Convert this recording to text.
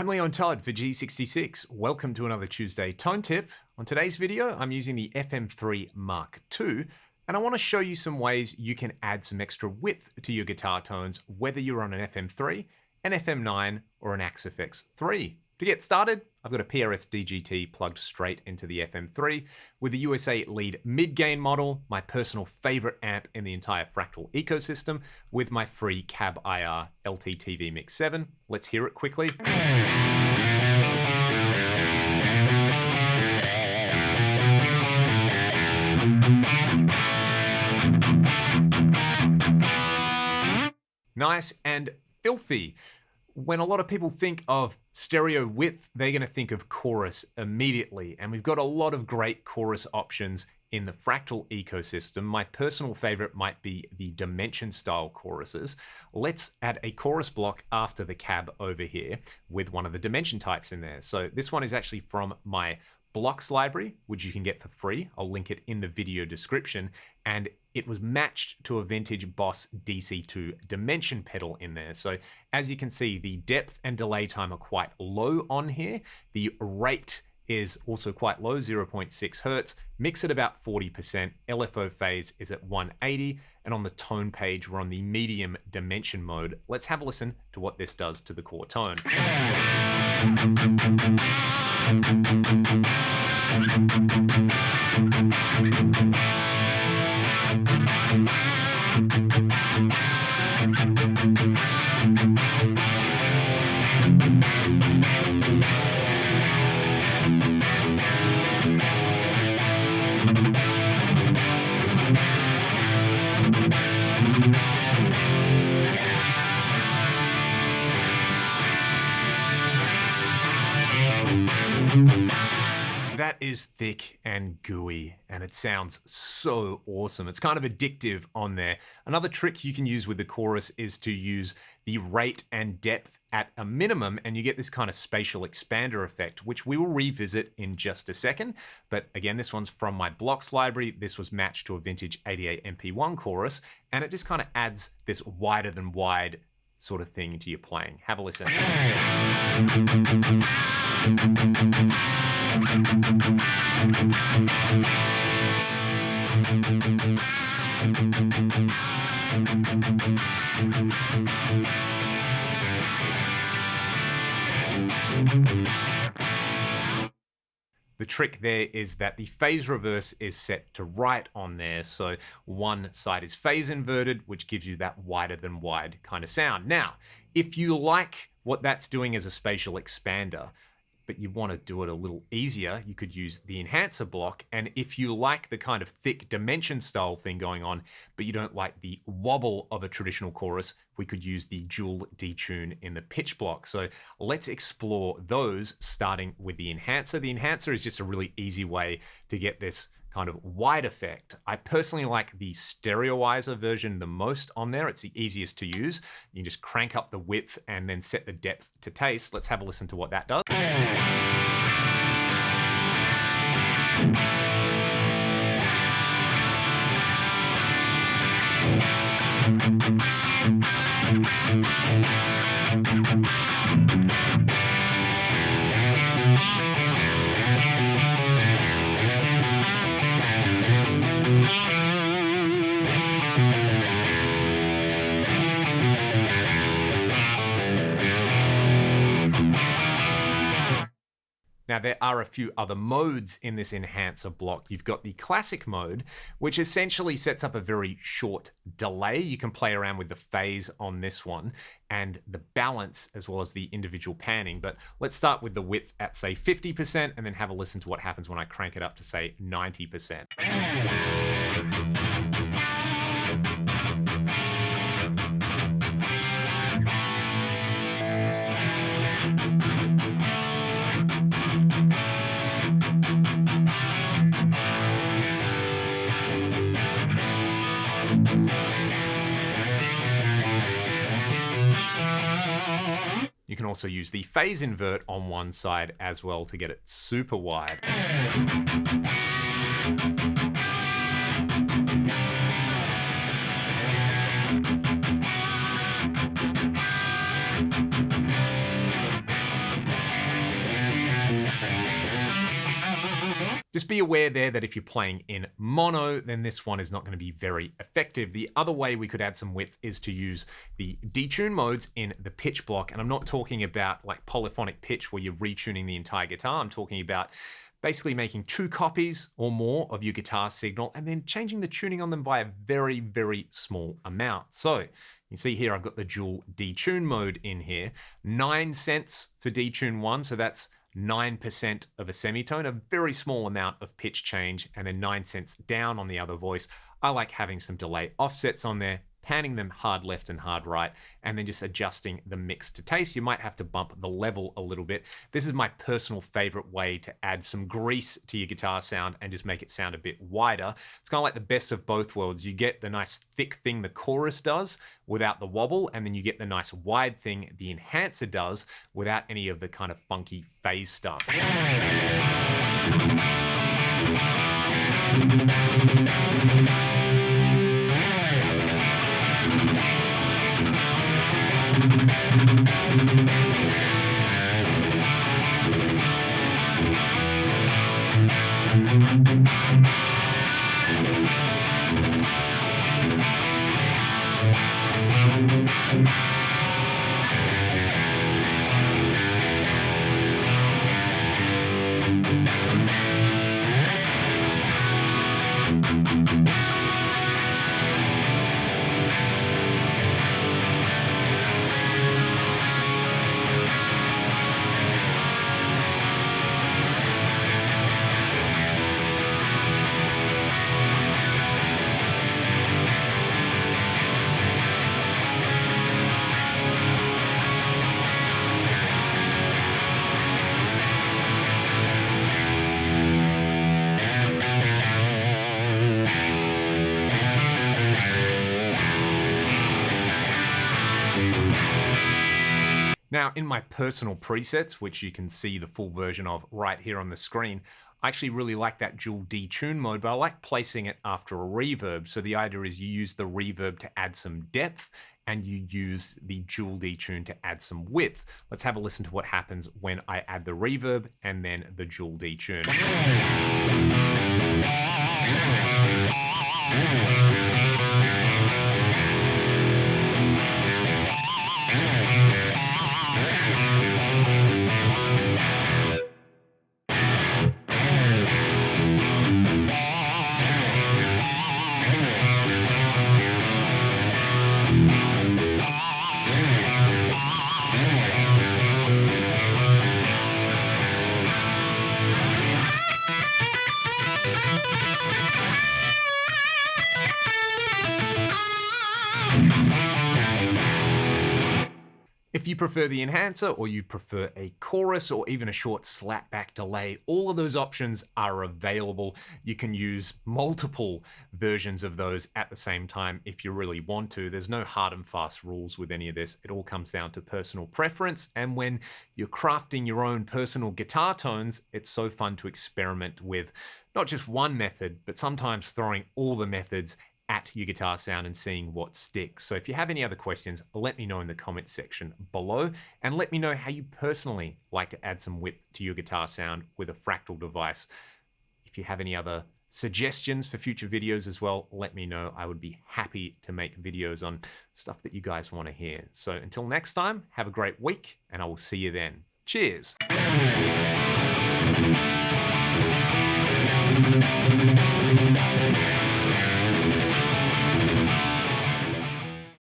I'm Leon Todd for G66. Welcome to another Tuesday Tone Tip. On today's video, I'm using the FM3 Mark II, and I want to show you some ways you can add some extra width to your guitar tones, whether you're on an FM3, an FM9, or an Axe FX3. To get started, I've got a PRS DGT plugged straight into the FM3 with the USA Lead mid-gain model, my personal favorite amp in the entire Fractal ecosystem, with my free Cab IR LTTV Mix 7. Let's hear it quickly. Nice and filthy. When a lot of people think of stereo width, they're going to think of chorus immediately. And we've got a lot of great chorus options in the Fractal ecosystem. My personal favorite might be the Dimension style choruses. Let's add a chorus block after the cab over here with one of the Dimension types in there. So this one is actually from my blocks library, which you can get for free. I'll link it in the video description. And it was matched to a vintage Boss DC2 Dimension pedal in there. So as you can see, the depth and delay time are quite low on here. The rate is also quite low, 0.6 Hertz. Mix at about 40%. LFO phase is at 180. And on the tone page, we're on the medium dimension mode. Let's have a listen to what this does to the core tone. That is thick and gooey, and it sounds so awesome. It's kind of addictive on there. Another trick you can use with the chorus is to use the rate and depth at a minimum, and you get this kind of spatial expander effect, which we will revisit in just a second. But again, this one's from my blocks library. This was matched to a vintage 88 MP1 chorus, and it just kind of adds this wider than wide sort of thing to your playing. Have a listen. The trick there is that the phase reverse is set to right on there. So one side is phase inverted, which gives you that wider than wide kind of sound. Now, if you like what that's doing as a spatial expander, but you want to do it a little easier, you could use the enhancer block. And if you like the kind of thick dimension style thing going on, but you don't like the wobble of a traditional chorus, we could use the dual detune in the pitch block. So let's explore those, starting with the enhancer. The enhancer is just a really easy way to get this kind of wide effect. I personally like the stereoizer version the most on there. It's the easiest to use. You can just crank up the width and then set the depth to taste. Let's have a listen to what that does. Now, there are a few other modes in this enhancer block. You've got the classic mode, which essentially sets up a very short delay. You can play around with the phase on this one and the balance as well as the individual panning. But let's start with the width at, say, 50% and then have a listen to what happens when I crank it up to, say, 90%. You can also use the phase invert on one side as well to get it super wide. Just be aware there that if you're playing in mono, then this one is not going to be very effective. The other way we could add some width is to use the detune modes in the pitch block. And I'm not talking about like polyphonic pitch where you're retuning the entire guitar. I'm talking about basically making 2 copies or more of your guitar signal and then changing the tuning on them by a very, very small amount. So you see here, I've got the dual detune mode in here, 9 cents for detune 1. So that's 9% of a semitone, a very small amount of pitch change, and then 9 cents down on the other voice. I like having some delay offsets on there, panning them hard left and hard right, and then just adjusting the mix to taste. You might have to bump the level a little bit. This is my personal favorite way to add some grease to your guitar sound and just make it sound a bit wider. It's kind of like the best of both worlds. You get the nice thick thing the chorus does without the wobble, and then you get the nice wide thing the enhancer does without any of the kind of funky phase stuff. Now, in my personal presets, which you can see the full version of right here on the screen, I actually really like that dual detune mode, but I like placing it after a reverb. So the idea is you use the reverb to add some depth and you use the dual detune to add some width. Let's have a listen to what happens when I add the reverb and then the dual detune. If you prefer the enhancer or you prefer a chorus or even a short slapback delay, all of those options are available. You can use multiple versions of those at the same time if you really want to. There's no hard and fast rules with any of this. It all comes down to personal preference. And when you're crafting your own personal guitar tones, it's so fun to experiment with not just one method, but sometimes throwing all the methods at your guitar sound and seeing what sticks. So if you have any other questions, let me know in the comments section below, and let me know how you personally like to add some width to your guitar sound with a fractal device. If you have any other suggestions for future videos as well, let me know. I would be happy to make videos on stuff that you guys want to hear. So until next time, have a great week, and I will see you then. Cheers.